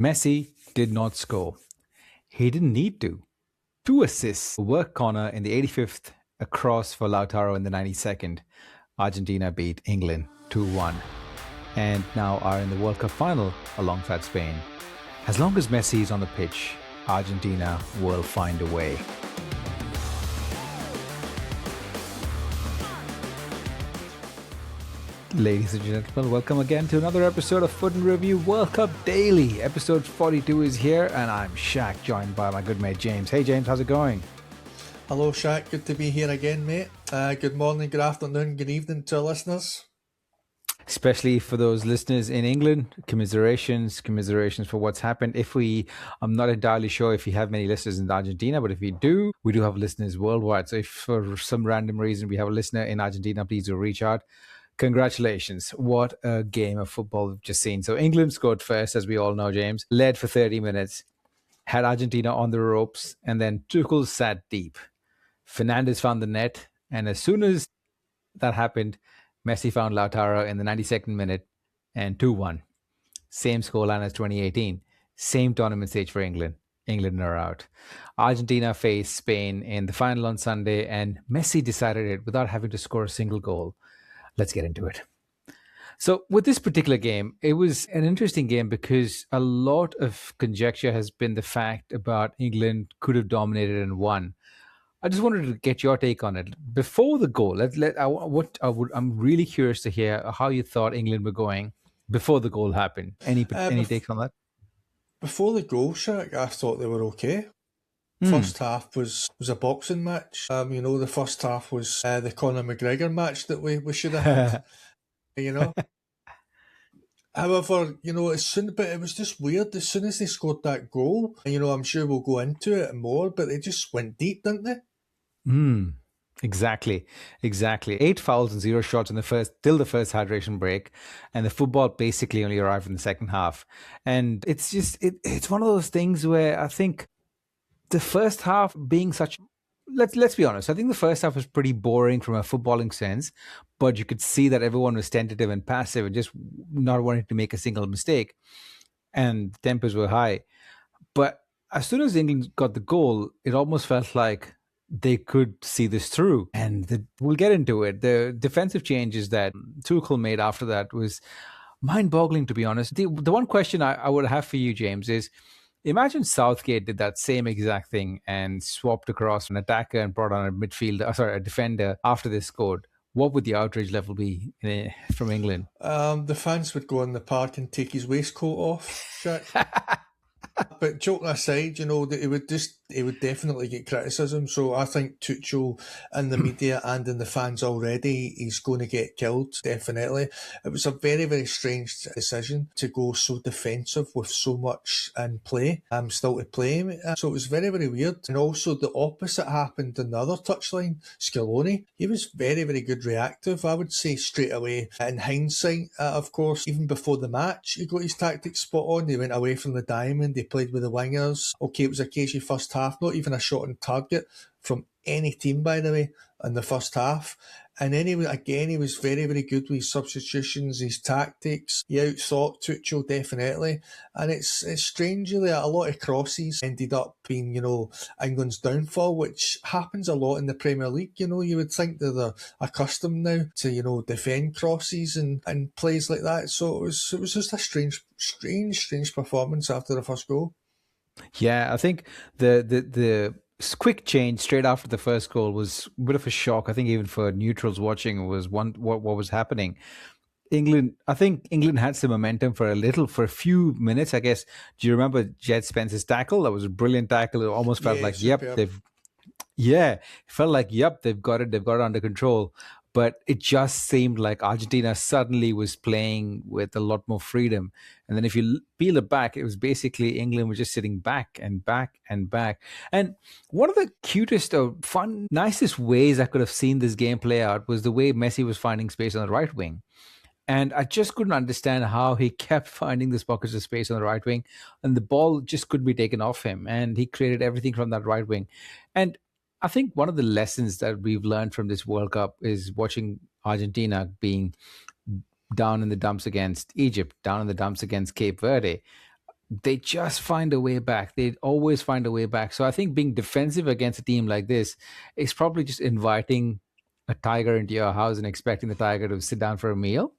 Messi did not score. He didn't need to. 2 assists worked Conor in the 85th, a cross for Lautaro in the 92nd. Argentina beat England 2-1 and now are in the World Cup final alongside Spain. As long as Messi is on the pitch, Argentina will find a way. Ladies and gentlemen, welcome again to another episode of Foot and Review World Cup Daily. Episode 42 is here and I'm Shaq, joined by my good mate James. Hey James, how's it going? Hello Shaq, good to be here again, mate. Good morning, good afternoon, good evening to our listeners. Especially for those listeners in England, commiserations for what's happened. I'm not entirely sure if we have many listeners in Argentina, but if we do have listeners worldwide. So if for some random reason we have a listener in Argentina, please do reach out. Congratulations. What a game of football we've just seen. So England scored first, as we all know, James, led for 30 minutes, had Argentina on the ropes, and then Tuchel sat deep. Fernandes found the net, and as soon as that happened, Messi found Lautaro in the 92nd minute and 2-1. Same scoreline as 2018. Same tournament stage for England. England are out. Argentina faced Spain in the final on Sunday, and Messi decided it without having to score a single goal. Let's get into it. So with this particular game, it was an interesting game because a lot of conjecture has been the fact about England could have dominated and won. I just wanted to get your take on it. Before the goal, I'm really curious to hear how you thought England were going before the goal happened. Any takes on that? Before the goal, Shaq, I thought they were okay. First half was a boxing match. The first half was the Conor McGregor match that we should have had. However, but it was just weird. As soon as they scored that goal, and I'm sure we'll go into it more, but they just went deep, didn't they? Exactly. 8 fouls and 0 shots till the first hydration break, and the football basically only arrived in the second half. And it's just it's one of those things where I think the first half being such, let's be honest, I think the first half was pretty boring from a footballing sense, but you could see that everyone was tentative and passive and just not wanting to make a single mistake, and the tempers were high. But as soon as England got the goal, it almost felt like they could see this through. And we'll get into it. The defensive changes that Tuchel made after that was mind-boggling, to be honest. The one question I would have for you, James, is imagine Southgate did that same exact thing and swapped across an attacker and brought on a defender after they scored. What would the outrage level be from England? The fans would go in the park and take his waistcoat off, Shaq. But joking aside, he would definitely get criticism. So I think Tuchel in the media and in the fans already, he's going to get killed, definitely. It was a very, very strange decision to go so defensive with so much in play, still to play. So it was very, very weird. And also the opposite happened in the other touchline, Scaloni. He was very, very good reactive, I would say, straight away. In hindsight, of course, even before the match, he got his tactics spot on. He went away from the diamond. They played with the wingers. Okay, it was a cagey first half, not even a shot on target from any team, by the way, in the first half. And then he was very, very good with his substitutions, his tactics. He outthought Tuchel, definitely. And it's strangely, a lot of crosses ended up being, England's downfall, which happens a lot in the Premier League. You would think that they're accustomed now to, defend crosses and plays like that. So it was just a strange performance after the first goal. Yeah, I think the quick change straight after the first goal was a bit of a shock. I think even for neutrals watching was what was happening. I think England had some momentum for a few minutes, I guess. Do you remember Jed Spence's tackle? That was a brilliant tackle. It almost felt like, they've got it under control. But it just seemed like Argentina suddenly was playing with a lot more freedom. And then if you peel it back, it was basically England was just sitting back and back and back. And one of the cutest or nicest ways I could have seen this game play out was the way Messi was finding space on the right wing. And I just couldn't understand how he kept finding these pockets of space on the right wing, and the ball just couldn't be taken off him. And he created everything from that right wing. And I think one of the lessons that we've learned from this World Cup is watching Argentina being down in the dumps against Egypt, down in the dumps against Cape Verde. they just find a way back. They always find a way back. So I think being defensive against a team like this is probably just inviting a tiger into your house and expecting the tiger to sit down for a meal.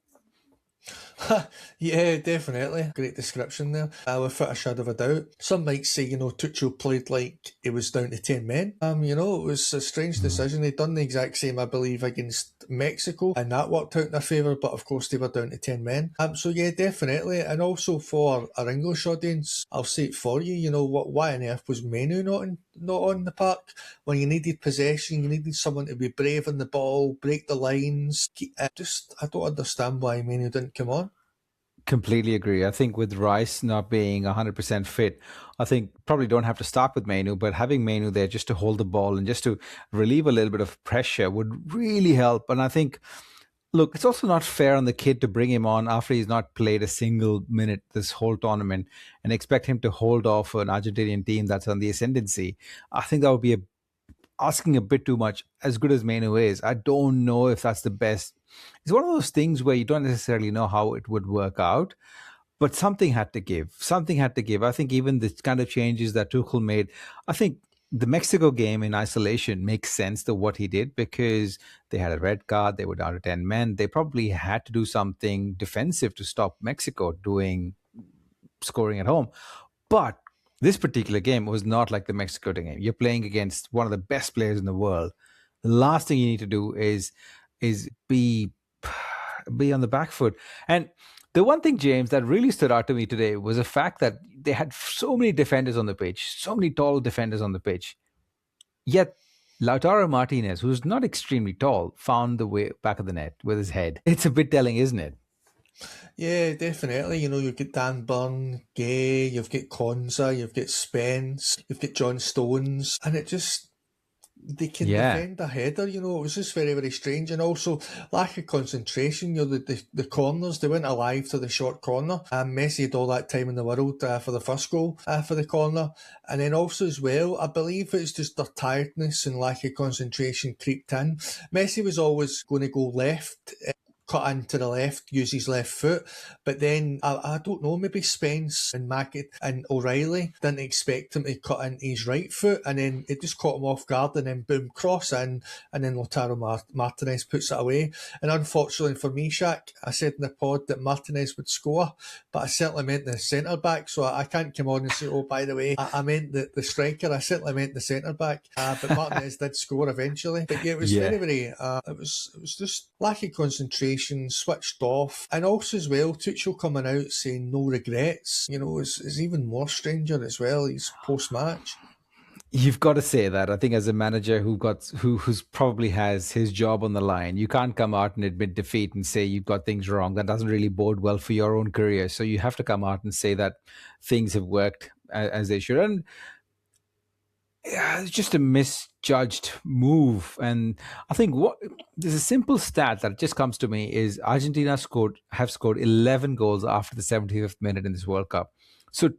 Yeah, definitely. Great description there. Without a shadow of a doubt. Some might say, Tuchel played like it was down to 10 men. It was a strange decision. They'd done the exact same, I believe, against Mexico, and that worked out in their favour, but of course they were down to 10 men. So yeah, definitely. And also for our English audience, I'll say it for you, why on earth was Mainoo not on the park? When you needed possession, you needed someone to be brave on the ball, break the lines. I don't understand why Mainoo didn't come on. Completely agree. I think with Rice not being 100% fit, I think probably don't have to start with Mainoo, but having Mainoo there just to hold the ball and just to relieve a little bit of pressure would really help. And I think, look, it's also not fair on the kid to bring him on after he's not played a single minute this whole tournament and expect him to hold off an Argentinian team that's on the ascendancy. I think that would be asking a bit too much. As good as Mainoo is, I don't know if that's the best. It's one of those things where you don't necessarily know how it would work out, but something had to give. Something had to give. I think even the kind of changes that Tuchel made, I think the Mexico game in isolation makes sense to what he did because they had a red card, they were down to 10 men. They probably had to do something defensive to stop Mexico doing scoring at home. But this particular game was not like the Mexico game. You're playing against one of the best players in the world. The last thing you need to do is be on the back foot. And the one thing, James, that really stood out to me today was the fact that they had so many defenders on the pitch, so many tall defenders on the pitch. Yet Lautaro Martínez, who's not extremely tall, found the way back of the net with his head. It's a bit telling, isn't it? Yeah, definitely. You've got Dan Burn, Gay, you've got Konza, you've got Spence, you've got John Stones, and they can defend a header, it was just very, very strange. And also lack of concentration, the corners, they went alive to the short corner. Messi had all that time in the world for the first goal for the corner. And then also as well, I believe it's just their tiredness and lack of concentration creeped in. Messi was always going to go left, cut into the left, use his left foot. But then, I don't know, maybe Spence and Mackett and O'Reilly didn't expect him to cut into his right foot, and then it just caught him off guard, and then boom, cross in, and then Lautaro Martínez puts it away. And unfortunately for me, Shaq, I said in the pod that Martínez would score, but I certainly meant the centre-back, so I can't come on and say, oh, by the way, I meant the striker, I certainly meant the centre-back, but Martínez did score eventually. But yeah, it was very, very, it was just lack of concentration, switched off, and also as well Tuchel coming out saying no regrets, is even more stranger as well. He's post-match. You've got to say that. I think as a manager who's probably has his job on the line, you can't come out and admit defeat and say you've got things wrong. That doesn't really bode well for your own career. So you have to come out and say that things have worked as they should. And it's just a misjudged move. And I think there's a simple stat that just comes to me is Argentina have scored 11 goals after the 75th minute in this World Cup. So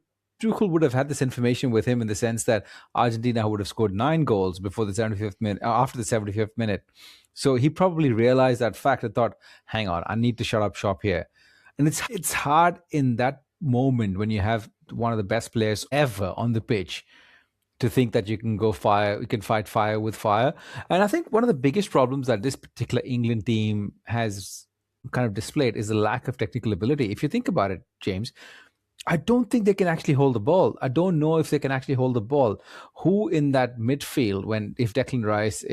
Tuchel would have had this information with him in the sense that Argentina would have scored 9 goals before the 75th minute, after the 75th minute. So he probably realized that fact and thought, hang on, I need to shut up shop here. And it's hard in that moment when you have one of the best players ever on the pitch to think that you can fight fire with fire. And I think one of the biggest problems that this particular England team has kind of displayed is the lack of technical ability. If you think about it, James, I don't think they can actually hold the ball. I don't know if they can actually hold the ball. Who in that midfield, if Declan Rice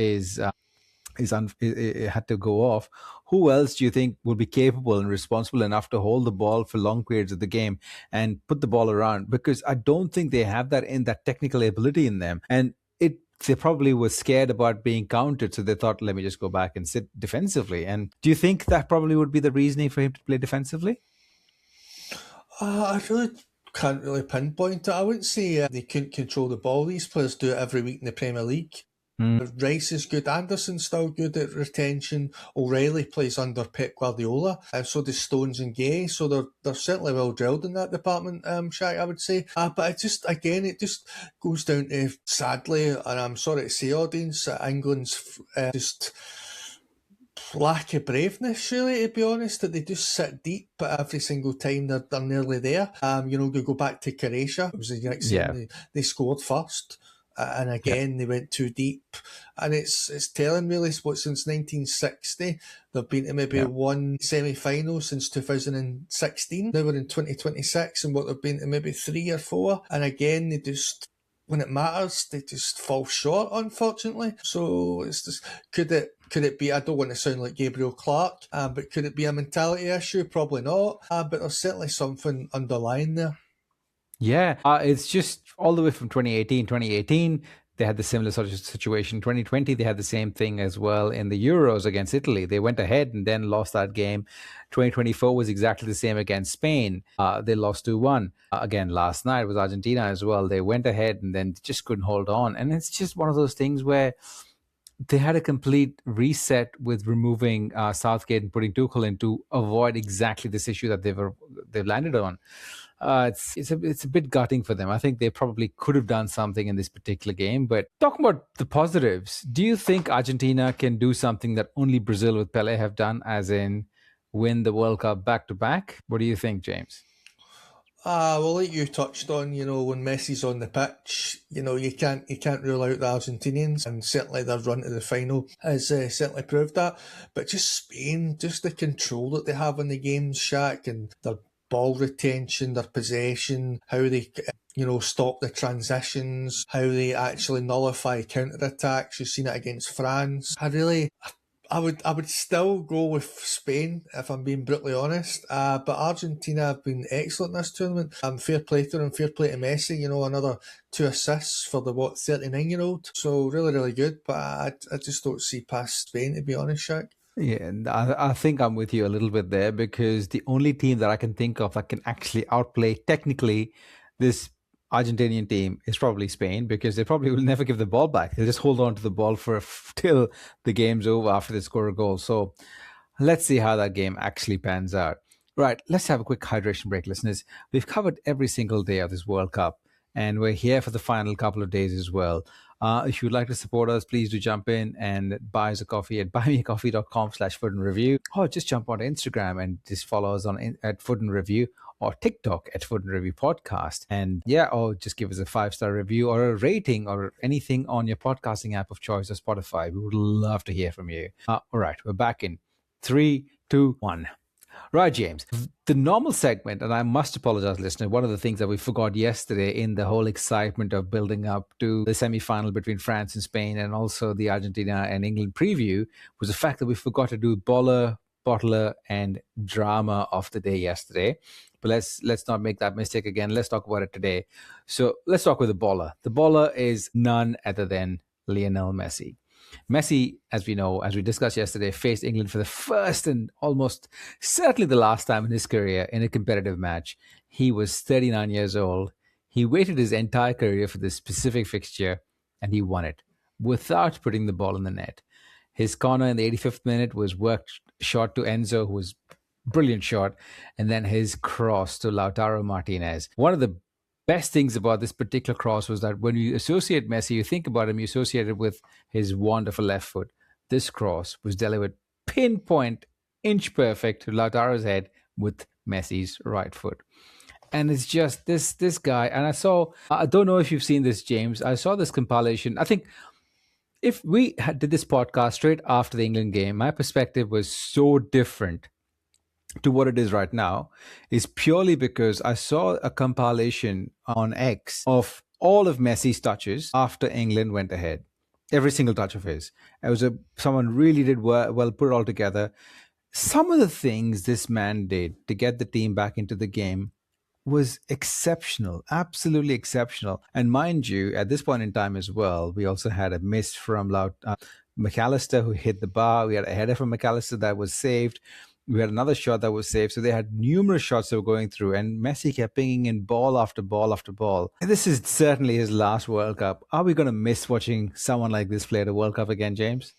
had to go off, who else do you think will be capable and responsible enough to hold the ball for long periods of the game and put the ball around? Because I don't think they have that technical ability in them. And they probably were scared about being countered, so they thought, let me just go back and sit defensively. And do you think that probably would be the reasoning for him to play defensively? I really can't really pinpoint it. I wouldn't say they couldn't control the ball. These players do it every week in the Premier League. Rice is good. Anderson's still good at retention. O'Reilly plays under Pep Guardiola. So does Stones and Gay. So they're certainly well drilled in that department, Shaq, I would say. But it just goes down to, sadly, and I'm sorry to say, audience, England's just lack of braveness, really, to be honest, that they just sit deep, but every single time they're nearly there. You go back to Croatia, it was the exact same. They scored first. And again, they went too deep. And it's telling, really, what, since 1960, they've been to maybe one semi-final since 2016. Now we're in 2026, and what they've been to maybe 3 or 4. And again, they just, when it matters, they just fall short, unfortunately. So it's just, could it be, I don't want to sound like Gabriel Clark, but could it be a mentality issue? Probably not. But there's certainly something underlying there. Yeah, it's just all the way from 2018. 2018, they had the similar sort of situation. 2020, they had the same thing as well in the Euros against Italy. They went ahead and then lost that game. 2024 was exactly the same against Spain. They lost 2-1. Again, last night was Argentina as well. They went ahead and then just couldn't hold on. And it's just one of those things where they had a complete reset with removing Southgate and putting Tuchel in to avoid exactly this issue that they've landed on. It's a bit gutting for them. I think they probably could have done something in this particular game. But talking about the positives, do you think Argentina can do something that only Brazil with Pelé have done, as in win the World Cup back to back? What do you think, James? Well, like you touched on, when Messi's on the pitch, you can't rule out the Argentinians, and certainly their run to the final has certainly proved that. But just Spain, just the control that they have in the games, Shaq, and their ball retention, their possession, how they, stop the transitions, how they actually nullify counter-attacks. You've seen it against France. I would still go with Spain, if I'm being brutally honest. But Argentina have been excellent in this tournament. Fair play to them, fair play to Messi. Another 2 assists for the 39-year-old. So really, really good. But I just don't see past Spain, to be honest, Shaq. Yeah, and I think I'm with you a little bit there, because the only team that I can think of that can actually outplay technically this Argentinian team is probably Spain, because they probably will never give the ball back. They'll just hold on to the ball till the game's over after they score a goal. So let's see how that game actually pans out. Right, let's have a quick hydration break, listeners. We've covered every single day of this World Cup, and we're here for the final couple of days as well. If you'd like to support us, please do jump in and buy us a coffee at buymeacoffee.com/food and review, or just jump on Instagram and just follow us at Food and Review, or TikTok at Food and Review Podcast. And or just give us a 5-star review or a rating or anything on your podcasting app of choice or Spotify. We would love to hear from you. All right, we're back in 3, 2, 1. Right, James. The normal segment, and I must apologize, listener, one of the things that we forgot yesterday in the whole excitement of building up to the semi-final between France and Spain, and also the Argentina and England preview, was the fact that we forgot to do baller, bottler, and drama of the day yesterday. But let's not make that mistake again. Let's talk about it today. So let's talk with the baller. The baller is none other than Lionel Messi. Messi, as we know, as we discussed yesterday, faced England for the first and almost certainly the last time in his career in a competitive match. He was 39 years old. He waited his entire career for this specific fixture, and he won it without putting the ball in the net. His corner in the 85th minute was worked shot to Enzo, who was brilliant shot, and then his cross to Lautaro Martínez. One of the best things about this particular cross was that when you associate Messi, you think about him, you associate it with his wonderful left foot. This cross was delivered pinpoint, inch perfect to Lautaro's head with Messi's right foot. And it's just this guy. And I don't know if you've seen this, James. I saw this compilation. I think if we did this podcast straight after the England game, my perspective was so different to what it is right now, is purely because I saw a compilation on X of all of Messi's touches after England went ahead. Every single touch of his. Someone really did well put it all together. Some of the things this man did to get the team back into the game was exceptional, absolutely exceptional. And mind you, at this point in time as well, we also had a miss from McAllister, who hit the bar. We had a header from McAllister that was saved. We had another shot that was saved. So they had numerous shots that were going through, and Messi kept pinging in ball after ball after ball. And this is certainly his last World Cup. Are we going to miss watching someone like this play at a World Cup again, James?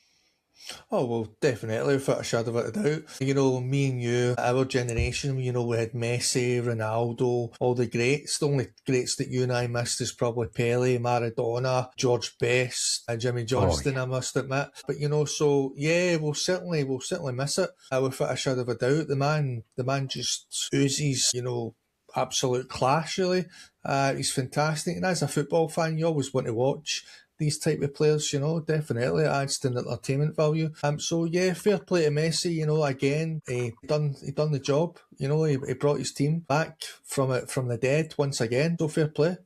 Oh, well, definitely, without a shadow of a doubt. You know, me and you, our generation, you know, we had Messi, Ronaldo, all the greats. The only greats that you and I missed is probably Pelé, Maradona, George Best, Jimmy Oh, Johnston, I must admit. But, you know, so, yeah, we'll certainly miss it, without a shadow of a doubt. The man just oozes, you know, absolute class, really. He's fantastic. And as a football fan, you always want to watch these type of players, you know, definitely adds to the entertainment value. So yeah, fair play to Messi, you know, again, he done the job, you know, he brought his team back from the dead once again. So fair play.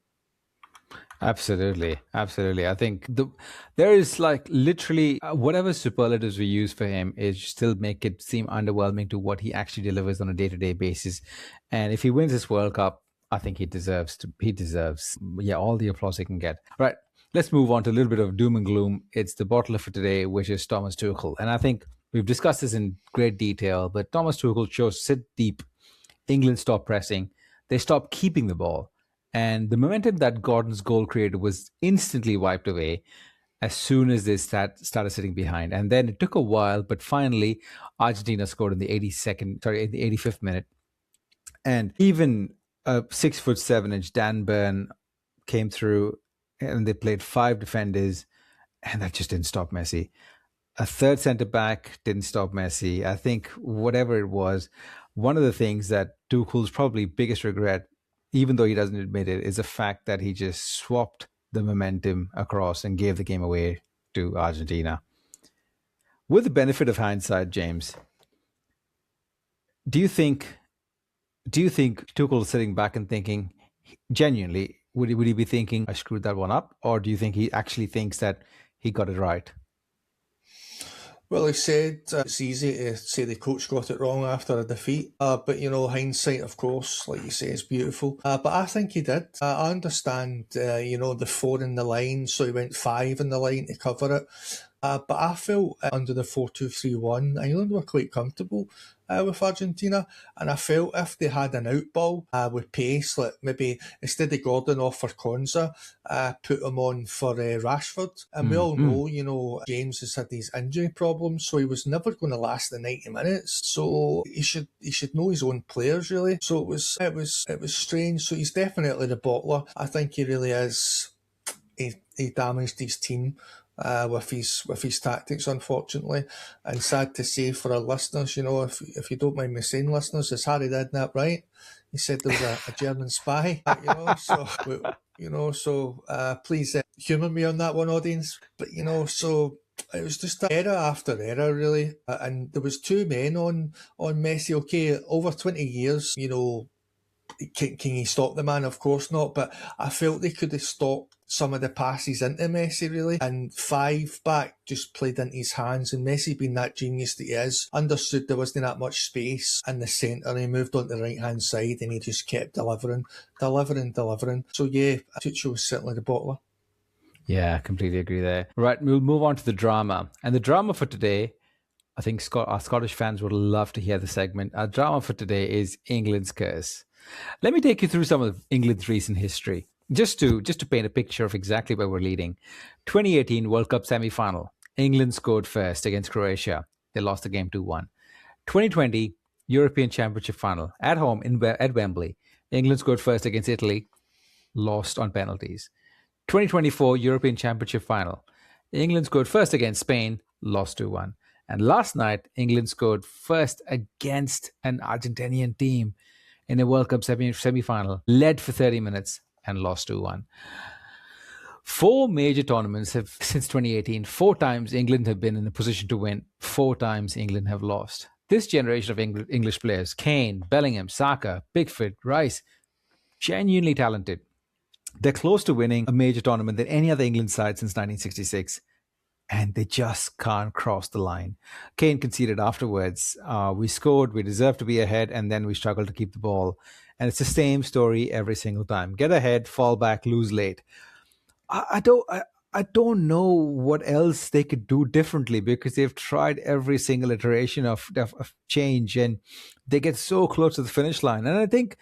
absolutely, absolutely. I think there is like literally whatever superlatives we use for him is still make it seem underwhelming to what he actually delivers on a day-to-day basis. And if he wins this World Cup, I think he deserves to. He deserves, yeah, all the applause he can get. Right. Let's move on to a little bit of doom and gloom. It's the bottler for today, which is Thomas Tuchel, and I think we've discussed this in great detail. But Thomas Tuchel chose sit deep. England stopped pressing. They stopped keeping the ball. And the momentum that Gordon's goal created was instantly wiped away as soon as they started sitting behind. And then it took a while, but finally, Argentina scored in the 85th minute. And even a 6'7" Dan Burn came through, and they played five defenders, and that just didn't stop Messi. A third centre back didn't stop Messi. I think whatever it was, one of the things that Tuchel's probably biggest regret, even though he doesn't admit it, is the fact that he just swapped the momentum across and gave the game away to Argentina. With the benefit of hindsight, James, do you think Tuchel's sitting back and thinking, genuinely, would he be thinking I screwed that one up, or do you think he actually thinks that he got it right? Well, he said it's easy to say the coach got it wrong after a defeat, but you know, hindsight, of course, like you say, is beautiful. But I think he did. I understand, you know, the four in the line, so he went five in the line to cover it. But I felt under the 4-2-3-1, England were quite comfortable with Argentina. And I felt if they had an out ball with pace, like maybe instead of Gordon off for Konza, put him on for Rashford. And we all know, you know, James has had these injury problems, so he was never going to last the 90 minutes. So he should know his own players, really. So it was strange. So he's definitely the bottler. I think he really is. He damaged his team with his tactics, unfortunately, and sad to say for our listeners. You know, if you don't mind me saying, listeners, is Harry Redknapp right? He said there was a German spy. Please humour me on that one, audience. But you know, so it was just error after error, really, and there was two men on Messi. Okay, over 20 years, you know. Can he stop the man? Of course not. But I felt they could have stopped some of the passes into Messi, really. And five back just played into his hands. And Messi, being that genius that he is, understood there wasn't that much space in the centre. He moved on to the right-hand side and he just kept delivering. So yeah, Tuchel was certainly the bottler. Yeah, I completely agree there. Right, we'll move on to the drama. And the drama for today, I think our Scottish fans would love to hear the segment. Our drama for today is England's curse. Let me take you through some of England's recent history, just to paint a picture of exactly where we're leading. 2018 World Cup semi-final. England scored first against Croatia. They lost the game 2-1. 2020 European Championship final at home at Wembley. England scored first against Italy, lost on penalties. 2024 European Championship final. England scored first against Spain, lost 2-1. And last night, England scored first against an Argentinian team in a World Cup semi-final, led for 30 minutes and lost 2-1. Four major tournaments have since 2018. Four times England have been in a position to win. Four times England have lost. This generation of English players, Kane, Bellingham, Saka, Pickford, Rice, genuinely talented. They're close to winning a major tournament than any other England side since 1966. And they just can't cross the line. Kane conceded afterwards. We scored, we deserved to be ahead, and then we struggled to keep the ball. And it's the same story every single time. Get ahead, fall back, lose late. I don't know what else they could do differently because they've tried every single iteration of change, and they get so close to the finish line. And I think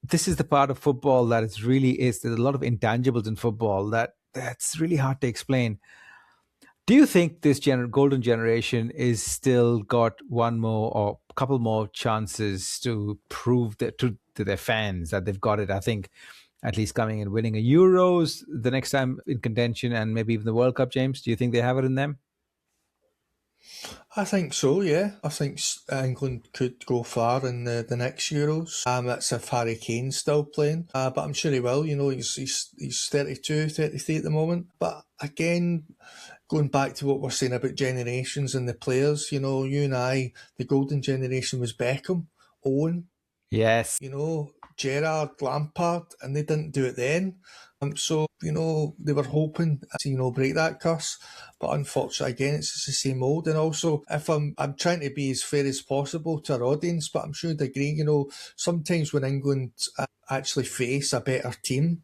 this is the part of football that there's a lot of intangibles in football that's really hard to explain. Do you think this golden generation is still got one more or a couple more chances to prove that to their fans that they've got it? I think at least coming and winning a Euros the next time in contention and maybe even the World Cup, James. Do you think they have it in them? I think so, yeah. I think England could go far in the next Euros. That's if Harry Kane's still playing. But I'm sure he will. You know, he's 32, 33 at the moment. But again, going back to what we're saying about generations and the players, you know, you and I, the golden generation was Beckham, Owen, Yes. you know, Gerrard, Lampard, and they didn't do it then. So, you know, they were hoping to, you know, break that curse. But unfortunately, again, it's just the same old. And also, if I'm trying to be as fair as possible to our audience, but I'm sure they'd agree, you know, sometimes when England actually face a better team,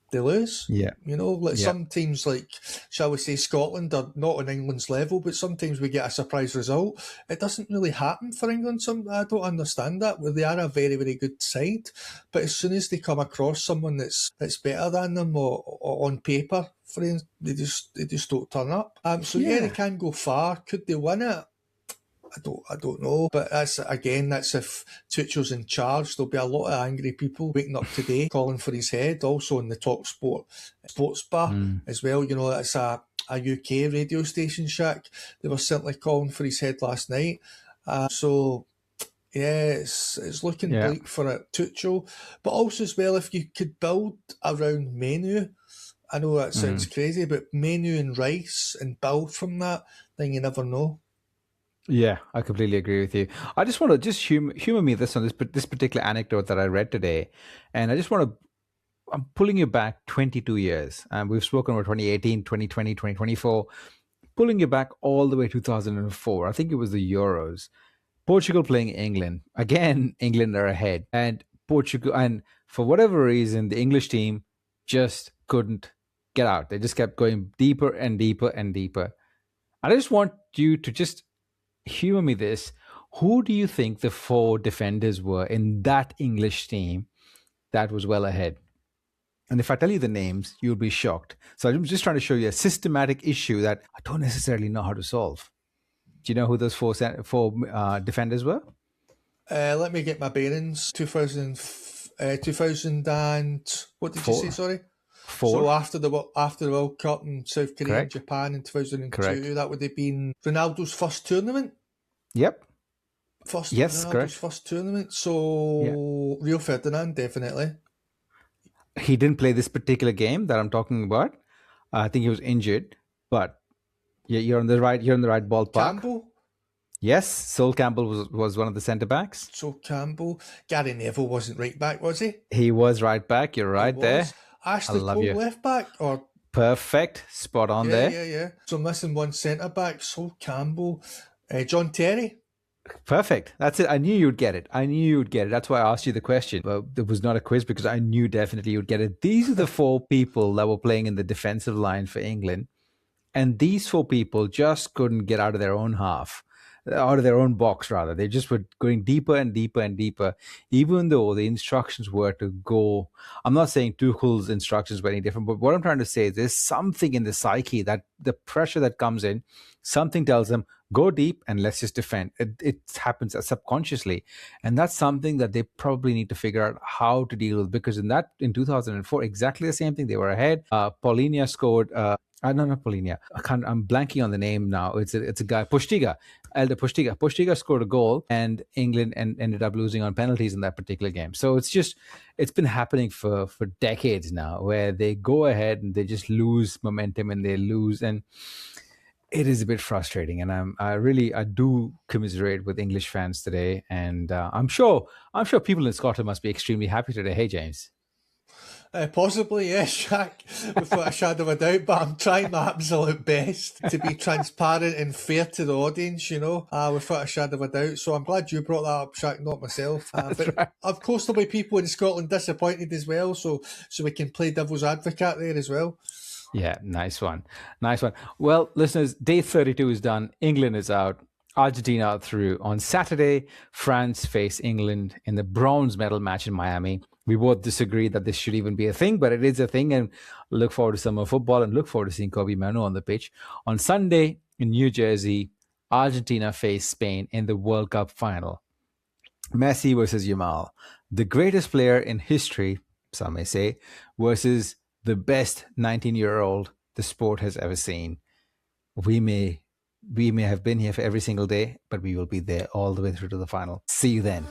they lose. Yeah. You know, like Yeah. some teams, like, shall we say, Scotland are not on England's level, but sometimes we get a surprise result. It doesn't really happen for England. I don't understand that. Well, they are a very, very good side, but as soon as they come across someone that's better than them or on paper, for instance, they just don't turn up. So yeah, they can go far. Could they win it? I don't know, but that's if Tuchel's in charge. There'll be a lot of angry people waking up today calling for his head. Also in the TalkSport sports bar as well. You know, it's a UK radio station, Shaq. They were certainly calling for his head last night. So yeah, it's looking bleak for it, Tuchel. But also as well, if you could build around Mainoo, I know that sounds crazy, but Mainoo and Rice and build from that, then you never know. Yeah, I completely agree with you. I just want to just humor me this on this particular anecdote that I read today, and I just want to. I'm pulling you back 22 years, and we've spoken about 2018, 2020, 2024. Pulling you back all the way 2004. I think it was the Euros. Portugal playing England again. England are ahead, and Portugal, and for whatever reason, the English team just couldn't get out. They just kept going deeper and deeper and deeper. And I just want you to just humor me this. Who do you think the four defenders were in that English team that was well ahead? And if I tell you the names, you'll be shocked. So I'm just trying to show you a systematic issue that I don't necessarily know how to solve. Do you know who those four defenders were? Let me get my bearings. 2000 and what did you say? Sorry. So after the World Cup in South Korea and Japan in 2002, that would have been Ronaldo's first tournament. Yep. Ronaldo's first tournament. So Rio Ferdinand, definitely. He didn't play this particular game that I'm talking about. I think he was injured, but yeah, you're on the right ballpark. Campbell. Yes, Sol Campbell was one of the centre backs. Sol Campbell. Gary Neville wasn't right back, was he? He was right back. You're right there. Ashley Cole left back, or perfect, spot on there. Yeah. So I'm missing one centre back. Sol Campbell, John Terry. Perfect. That's it. I knew you'd get it. That's why I asked you the question. Well, it was not a quiz because I knew definitely you'd get it. These are the four people that were playing in the defensive line for England. And these four people just couldn't get out of their own box, rather. They just were going deeper and deeper and deeper, even though the instructions were to go. I'm not saying Tuchel's instructions were any different, but what I'm trying to say is there's something in the psyche that the pressure that comes in, something tells them, go deep and let's just defend. It happens subconsciously. And that's something that they probably need to figure out how to deal with, because in 2004, exactly the same thing. They were ahead. Paulinho scored. Not Paulinho. I'm blanking on the name now. It's a guy, Postiga. Elder Postiga. Postiga scored a goal, and England ended up losing on penalties in that particular game. So it's been happening for decades now, where they go ahead and they just lose momentum and they lose, and it is a bit frustrating. And I do commiserate with English fans today, and I'm sure people in Scotland must be extremely happy today. Hey, James. Possibly, yes, Shaq, without a shadow of a doubt, but I'm trying my absolute best to be transparent and fair to the audience, you know, without a shadow of a doubt. So I'm glad you brought that up, Shaq, not myself. But right. Of course, there'll be people in Scotland disappointed as well, so we can play devil's advocate there as well. Yeah, nice one. Well, listeners, day 32 is done. England is out. Argentina are through. On Saturday, France face England in the bronze medal match in Miami. We both disagree that this should even be a thing, but it is a thing, and look forward to summer football and look forward to seeing Kobbie Mainoo on the pitch. On Sunday in New Jersey, Argentina face Spain in the World Cup final. Messi versus Yamal, the greatest player in history, some may say, versus the best 19-year-old the sport has ever seen. We may have been here for every single day, but we will be there all the way through to the final. See you then.